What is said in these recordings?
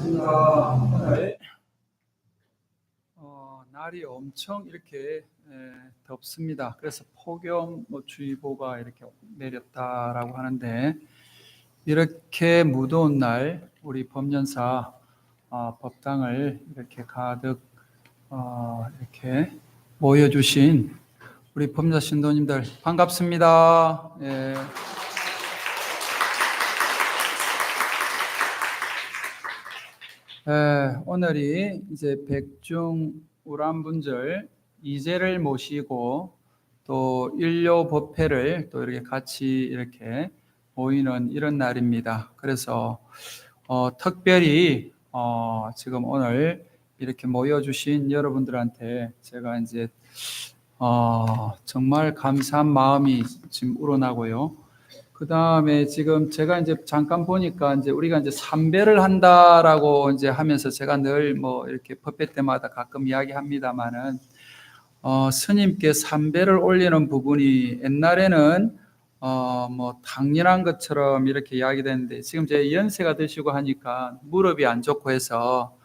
반갑습니다. 오늘 날이 엄청 이렇게 덥습니다. 그래서 폭염 주의보가 이렇게 내렸다라고 하는데, 이렇게 무더운 날 우리 법연사 법당을 이렇게 가득 이렇게 모여주신 우리 법연사 신도님들 반갑습니다. 예. 오늘이 이제 백중 우람분절 2제를 모시고 또 일요법회를 또 이렇게 같이 이렇게 모이는 이런 날입니다. 그래서 특별히 지금 오늘 이렇게 모여주신 여러분들한테 제가 이제 정말 감사한 마음이 지금 우러나고요. 그 다음에 지금 제가 이제 잠깐 보니까 이제 우리가 이제 삼배를 한다라고 이제 하면서 제가 늘 뭐 이렇게 법회 때마다 가끔 이야기합니다만은 스님께 삼배를 올리는 부분이 옛날에는 뭐 당연한 것처럼 이렇게 이야기되는데, 지금 제 연세가 드시고 하니까 무릎이 안 좋고 해서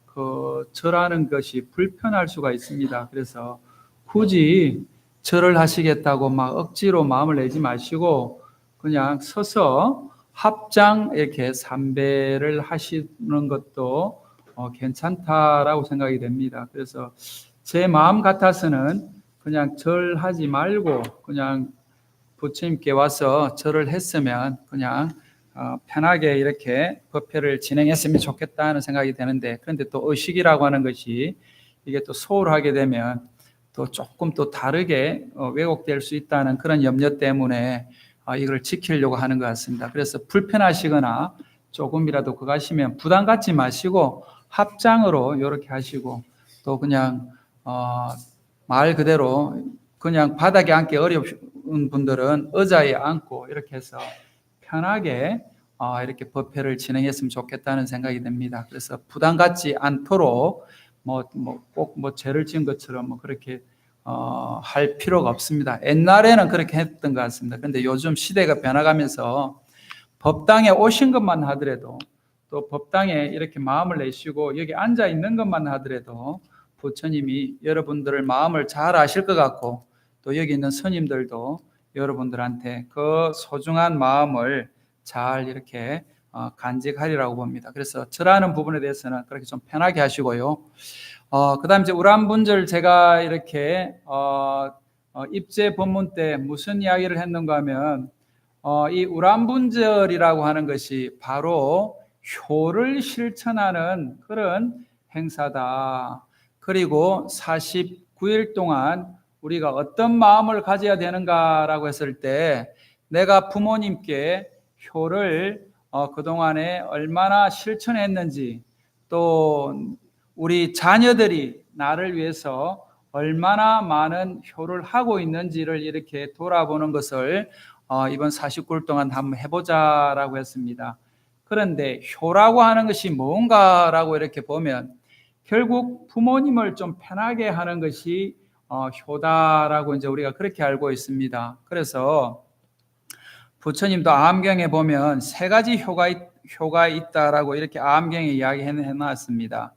그 절하는 것이 불편할 수가 있습니다. 그래서 굳이 절을 하시겠다고 막 억지로 마음을 내지 마시고 그냥 서서 합장 이렇게 삼배를 하시는 것도 괜찮다라고 생각이 됩니다. 그래서 제 마음 같아서는 그냥 절하지 말고 그냥 부처님께 와서 절을 했으면 그냥 편하게 이렇게 법회를 진행했으면 좋겠다는 생각이 되는데, 그런데 또 의식이라고 하는 것이 이게 또 소홀하게 되면 또 조금 또 다르게 왜곡될 수 있다는 그런 염려 때문에 이걸 지키려고 하는 것 같습니다. 그래서 불편하시거나 조금이라도 그거 하시면 부담 갖지 마시고 합장으로 이렇게 하시고, 또 그냥 말 그대로 그냥 바닥에 앉기 어려운 분들은 의자에 앉고 이렇게 해서 편하게 이렇게 법회를 진행했으면 좋겠다는 생각이 듭니다. 그래서 부담 갖지 않도록 꼭 죄를 지은 것처럼 그렇게 할 필요가 없습니다. 옛날에는 그렇게 했던 것 같습니다. 그런데 요즘 시대가 변화가면서 법당에 오신 것만 하더라도, 또 법당에 이렇게 마음을 내시고 여기 앉아 있는 것만 하더라도 부처님이 여러분들의 마음을 잘 아실 것 같고, 또 여기 있는 스님들도 여러분들한테 그 소중한 마음을 잘 이렇게 간직하리라고 봅니다. 그래서 절하는 부분에 대해서는 그렇게 좀 편하게 하시고요. 그 다음 이제 우람분절 제가 이렇게 입제 법문 때 무슨 이야기를 했는가 하면, 이 우람분절이라고 하는 것이 바로 효를 실천하는 그런 행사다. 그리고 49일 동안 우리가 어떤 마음을 가져야 되는가라고 했을 때, 내가 부모님께 효를 그동안에 얼마나 실천했는지, 또 우리 자녀들이 나를 위해서 얼마나 많은 효를 하고 있는지를 이렇게 돌아보는 것을 이번 49일 동안 한번 해보자라고 했습니다. 그런데 효라고 하는 것이 뭔가라고 이렇게 보면 결국 부모님을 좀 편하게 하는 것이 효다라고 이제 우리가 그렇게 알고 있습니다. 그래서 부처님도 암경에 보면 세 가지 효가 있다라고 이렇게 암경에 이야기해 놨습니다.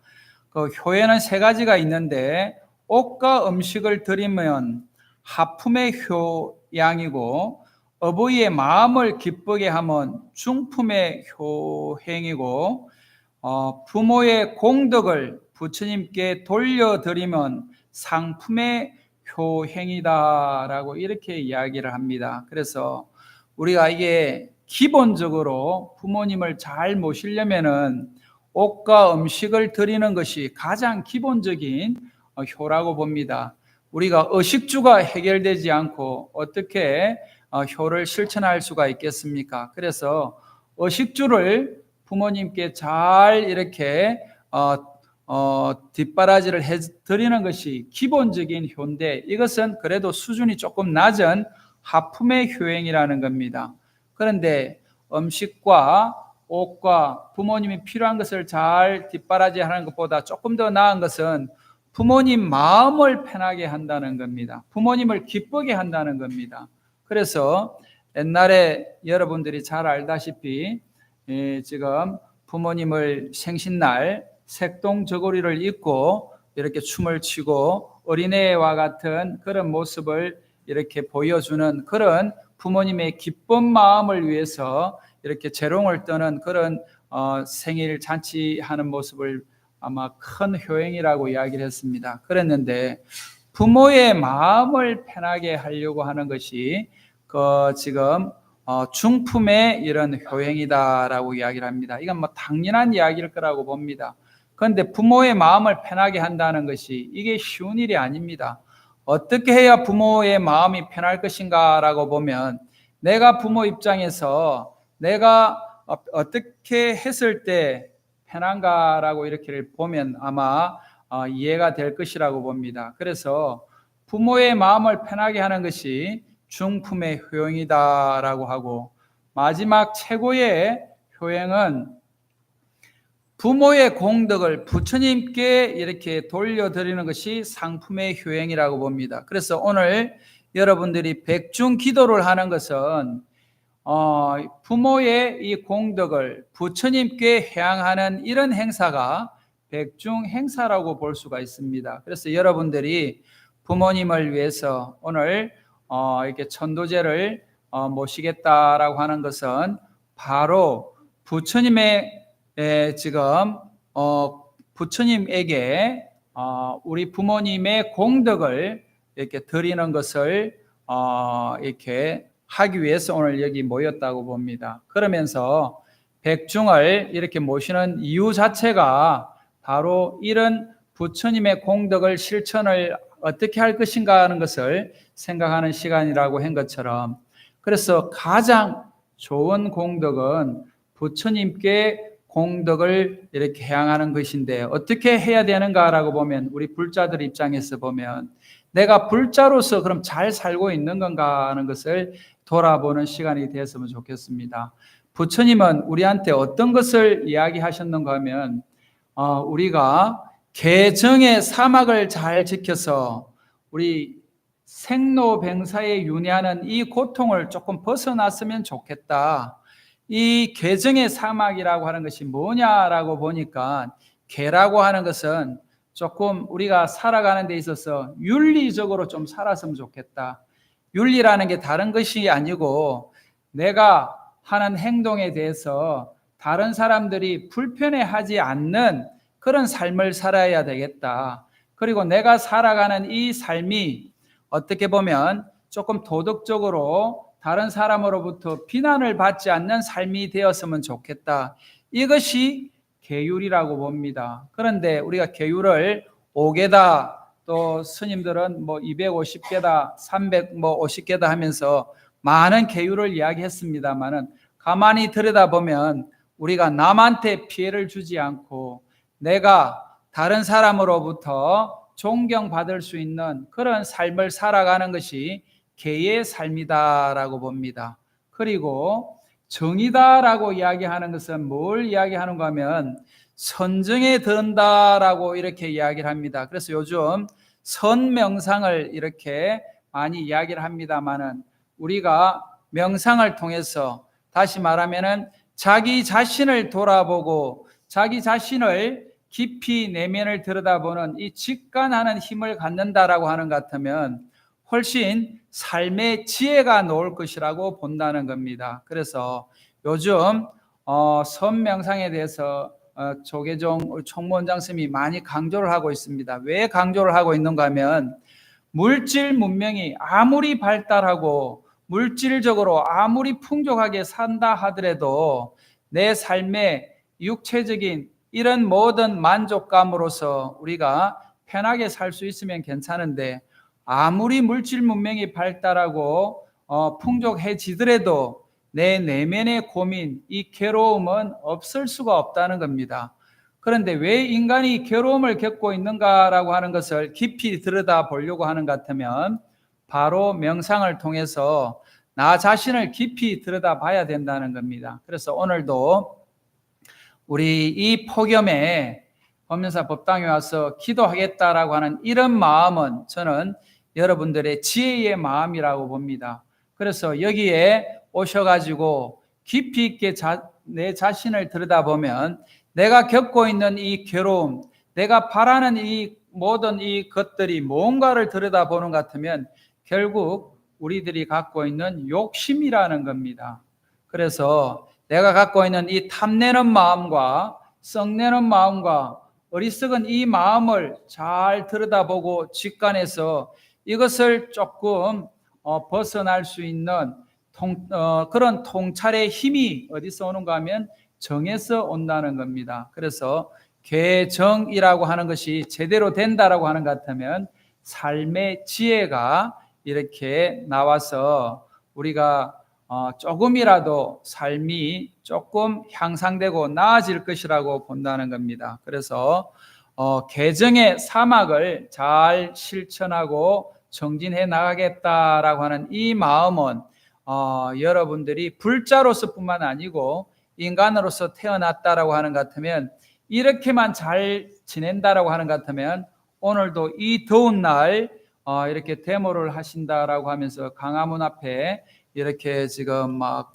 그 효에는 세 가지가 있는데, 옷과 음식을 드리면 하품의 효양이고, 어버이의 마음을 기쁘게 하면 중품의 효행이고, 부모의 공덕을 부처님께 돌려드리면 상품의 효행이다라고 이렇게 이야기를 합니다. 그래서 우리가 이게 기본적으로 부모님을 잘 모시려면은 옷과 음식을 드리는 것이 가장 기본적인 효라고 봅니다. 우리가 의식주가 해결되지 않고 어떻게 효를 실천할 수가 있겠습니까? 그래서 의식주를 부모님께 잘 이렇게 뒷바라지를 해드리는 것이 기본적인 효인데, 이것은 그래도 수준이 조금 낮은 하품의 효행이라는 겁니다. 그런데 음식과 옷과 부모님이 필요한 것을 잘 뒷바라지하는 것보다 조금 더 나은 것은 부모님 마음을 편하게 한다는 겁니다. 부모님을 기쁘게 한다는 겁니다. 그래서 옛날에 여러분들이 잘 알다시피 지금 부모님을 생신날 색동 저고리를 입고 이렇게 춤을 추고 어린애와 같은 그런 모습을 이렇게 보여주는 그런 부모님의 기쁜 마음을 위해서 이렇게 재롱을 떠는 그런 생일 잔치하는 모습을 아마 큰 효행이라고 이야기를 했습니다. 그랬는데 부모의 마음을 편하게 하려고 하는 것이 지금 중품의 이런 효행이다라고 이야기를 합니다. 이건 뭐 당연한 이야기일 거라고 봅니다. 그런데 부모의 마음을 편하게 한다는 것이 이게 쉬운 일이 아닙니다. 어떻게 해야 부모의 마음이 편할 것인가라고 보면 내가 부모 입장에서 내가 어떻게 했을 때 편한가라고 이렇게 보면 아마 이해가 될 것이라고 봅니다. 그래서 부모의 마음을 편하게 하는 것이 중품의 효행이다라고 하고, 마지막 최고의 효행은 부모의 공덕을 부처님께 이렇게 돌려드리는 것이 상품의 효행이라고 봅니다. 그래서 오늘 여러분들이 백중 기도를 하는 것은 부모의 이 공덕을 부처님께 향하는 이런 행사가 백중 행사라고 볼 수가 있습니다. 그래서 여러분들이 부모님을 위해서 오늘 이렇게 천도제를 모시겠다라고 하는 것은 바로 부처님의 지금 부처님에게 우리 부모님의 공덕을 이렇게 드리는 것을 이렇게 하기 위해서 오늘 여기 모였다고 봅니다. 그러면서 백중을 이렇게 모시는 이유 자체가 바로 이런 부처님의 공덕을 실천을 어떻게 할 것인가 하는 것을 생각하는 시간이라고 한 것처럼, 그래서 가장 좋은 공덕은 부처님께 공덕을 이렇게 향하는 것인데 어떻게 해야 되는가라고 보면 우리 불자들 입장에서 보면 내가 불자로서 그럼 잘 살고 있는 건가 하는 것을 돌아보는 시간이 되었으면 좋겠습니다. 부처님은 우리한테 어떤 것을 이야기하셨는가 하면 우리가 개정의 사막을 잘 지켜서 우리 생로병사에 윤회하는 이 고통을 조금 벗어났으면 좋겠다. 이 개정의 사막이라고 하는 것이 뭐냐라고 보니까 개라고 하는 것은 조금 우리가 살아가는 데 있어서 윤리적으로 좀 살았으면 좋겠다. 윤리라는 게 다른 것이 아니고 내가 하는 행동에 대해서 다른 사람들이 불편해하지 않는 그런 삶을 살아야 되겠다. 그리고 내가 살아가는 이 삶이 어떻게 보면 조금 도덕적으로 다른 사람으로부터 비난을 받지 않는 삶이 되었으면 좋겠다. 이것이 계율이라고 봅니다. 그런데 우리가 계율을 5개다, 또 스님들은 뭐 250개다, 350개다 하면서 많은 계율을 이야기했습니다만은 가만히 들여다보면 우리가 남한테 피해를 주지 않고 내가 다른 사람으로부터 존경받을 수 있는 그런 삶을 살아가는 것이 개의 삶이다라고 봅니다. 그리고 정의다라고 이야기하는 것은 뭘 이야기하는가 하면 선정에 든다라고 이렇게 이야기를 합니다. 그래서 요즘 선명상을 이렇게 많이 이야기를 합니다만은 우리가 명상을 통해서 다시 말하면은 자기 자신을 돌아보고 자기 자신을 깊이 내면을 들여다보는 이 직관하는 힘을 갖는다라고 하는 것 같으면 훨씬 삶의 지혜가 나올 것이라고 본다는 겁니다. 그래서 요즘 선명상에 대해서 조계종 총무원장 스님이 많이 강조를 하고 있습니다. 왜 강조를 하고 있는가 하면 물질 문명이 아무리 발달하고 물질적으로 아무리 풍족하게 산다 하더라도 내 삶의 육체적인 이런 모든 만족감으로서 우리가 편하게 살 수 있으면 괜찮은데 아무리 물질 문명이 발달하고 풍족해지더라도 내 내면의 고민, 이 괴로움은 없을 수가 없다는 겁니다. 그런데 왜 인간이 괴로움을 겪고 있는가라고 하는 것을 깊이 들여다보려고 하는 것 같으면 바로 명상을 통해서 나 자신을 깊이 들여다봐야 된다는 겁니다. 그래서 오늘도 우리 이 폭염에 법륜사 법당에 와서 기도하겠다라고 하는 이런 마음은 저는 여러분들의 지혜의 마음이라고 봅니다. 그래서 여기에 오셔가지고 깊이 있게 내 자신을 들여다보면 내가 겪고 있는 이 괴로움, 내가 바라는 이 모든 이 것들이 뭔가를 들여다보는 것 같으면 결국 우리들이 갖고 있는 욕심이라는 겁니다. 그래서 내가 갖고 있는 이 탐내는 마음과 썩내는 마음과 어리석은 이 마음을 잘 들여다보고 직관해서 이것을 조금 벗어날 수 있는 그런 통찰의 힘이 어디서 오는가 하면 정에서 온다는 겁니다. 그래서 개정이라고 하는 것이 제대로 된다라고 하는 것 같으면 삶의 지혜가 이렇게 나와서 우리가 조금이라도 삶이 조금 향상되고 나아질 것이라고 본다는 겁니다. 그래서 개정의 사막을 잘 실천하고 정진해 나가겠다라고 하는 이 마음은 여러분들이 불자로서뿐만 아니고 인간으로서 태어났다라고 하는 것 같으면 이렇게만 잘 지낸다라고 하는 것 같으면 오늘도 이 더운 날 이렇게 데모를 하신다라고 하면서 강화문 앞에 이렇게 지금 막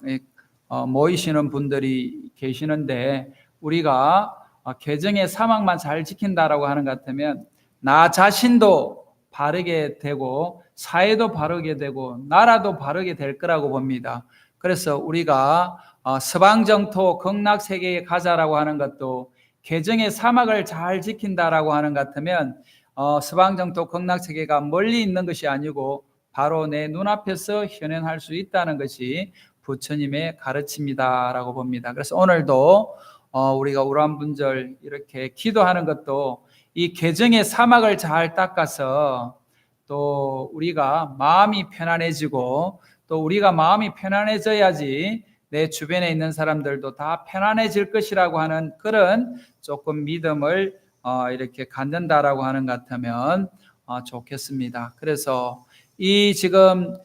모이시는 분들이 계시는데 우리가 개정의 사막만 잘 지킨다라고 하는 것 같으면 나 자신도 바르게 되고 사회도 바르게 되고 나라도 바르게 될 거라고 봅니다. 그래서 우리가 서방정토 극락세계에 가자라고 하는 것도 개정의 사막을 잘 지킨다라고 하는 것 같으면 서방정토 극락세계가 멀리 있는 것이 아니고 바로 내 눈앞에서 현현할 수 있다는 것이 부처님의 가르침이다라고 봅니다. 그래서 오늘도 우리가 우란분절 이렇게 기도하는 것도 이 개정의 사막을 잘 닦아서 또 우리가 마음이 편안해지고 또 우리가 마음이 편안해져야지 내 주변에 있는 사람들도 다 편안해질 것이라고 하는 그런 조금 믿음을 이렇게 갖는다라고 하는 것 같으면 좋겠습니다. 그래서 이 지금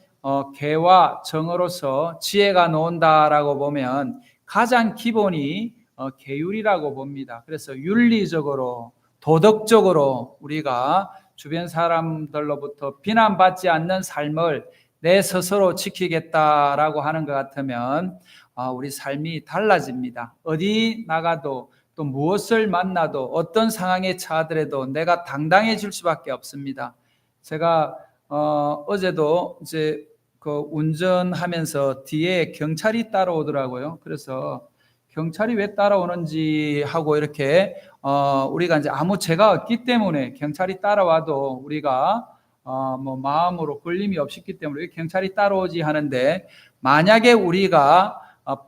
개와 정으로서 지혜가 나온다라고 보면 가장 기본이 계율이라고 봅니다. 그래서 윤리적으로 도덕적으로 우리가 주변 사람들로부터 비난받지 않는 삶을 내 스스로 지키겠다라고 하는 것 같으면 우리 삶이 달라집니다. 어디 나가도 또 무엇을 만나도 어떤 상황에 처하더라도 내가 당당해질 수밖에 없습니다. 제가 어제도 이제 그 운전하면서 뒤에 경찰이 따라오더라고요. 그래서 경찰이 왜 따라오는지 하고 이렇게 우리가 이제 아무 죄가 없기 때문에 경찰이 따라와도 우리가 뭐 마음으로 걸림이 없었기 때문에 왜 경찰이 따라오지 하는데 만약에 우리가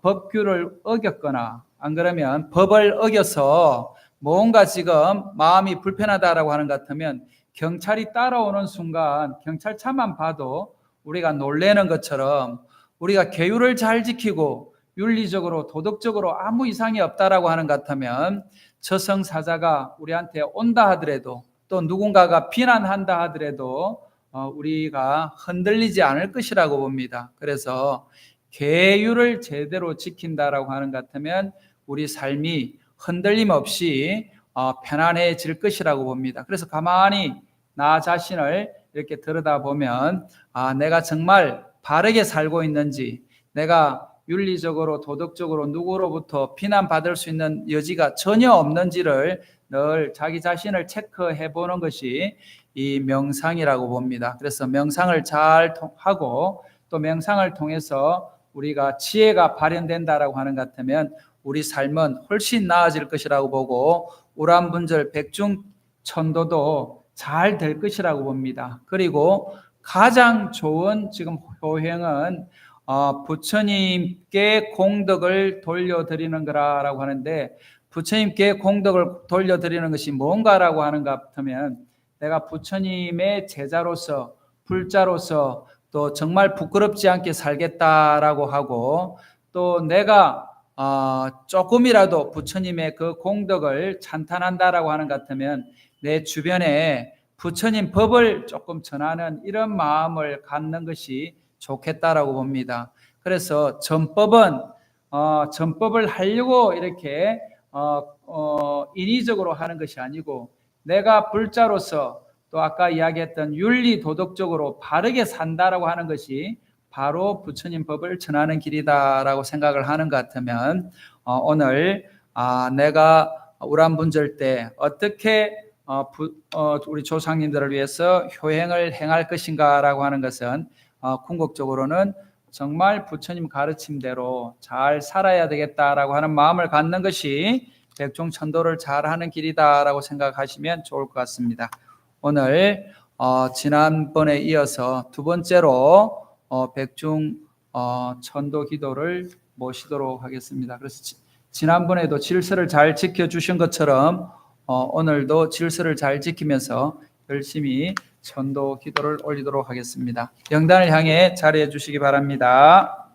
법규를 어겼거나 안 그러면 법을 어겨서 뭔가 지금 마음이 불편하다라고 하는 것 같으면 경찰이 따라오는 순간 경찰차만 봐도 우리가 놀라는 것처럼 우리가 계율을 잘 지키고 윤리적으로 도덕적으로 아무 이상이 없다라고 하는 것 같으면 저승사자가 우리한테 온다 하더라도 또 누군가가 비난한다 하더라도 우리가 흔들리지 않을 것이라고 봅니다. 그래서 계율을 제대로 지킨다라고 하는 것 같으면 우리 삶이 흔들림 없이 편안해질 것이라고 봅니다. 그래서 가만히 나 자신을 이렇게 들여다보면 내가 정말 바르게 살고 있는지 내가 윤리적으로 도덕적으로 누구로부터 비난받을 수 있는 여지가 전혀 없는지를 늘 자기 자신을 체크해 보는 것이 이 명상이라고 봅니다. 그래서 명상을 잘 하고 또 명상을 통해서 우리가 지혜가 발현된다라고 하는 것 같으면 우리 삶은 훨씬 나아질 것이라고 보고 우란분절 백중천도도 잘 될 것이라고 봅니다. 그리고 가장 좋은 지금 효행은 부처님께 공덕을 돌려드리는 거라고 하는데 부처님께 공덕을 돌려드리는 것이 뭔가라고 하는 것 같으면 내가 부처님의 제자로서 불자로서 또 정말 부끄럽지 않게 살겠다라고 하고 또 내가 조금이라도 부처님의 그 공덕을 찬탄한다라고 하는 것 같으면 내 주변에 부처님 법을 조금 전하는 이런 마음을 갖는 것이 좋겠다라고 봅니다. 그래서 전법은 전법을 하려고 이렇게 인위적으로 하는 것이 아니고 내가 불자로서 또 아까 이야기했던 윤리 도덕적으로 바르게 산다라고 하는 것이 바로 부처님 법을 전하는 길이다라고 생각을 하는 것 같으면 오늘 내가 우람분절 때 어떻게 우리 조상님들을 위해서 효행을 행할 것인가라고 하는 것은 궁극적으로는 정말 부처님 가르침대로 잘 살아야 되겠다라고 하는 마음을 갖는 것이 백중천도를 잘하는 길이다라고 생각하시면 좋을 것 같습니다. 오늘 지난번에 이어서 두 번째로 백중천도 기도를 모시도록 하겠습니다. 그래서 지난번에도 질서를 잘 지켜주신 것처럼 오늘도 질서를 잘 지키면서 열심히 천도 기도를 올리도록 하겠습니다. 영단을 향해 자리해 주시기 바랍니다.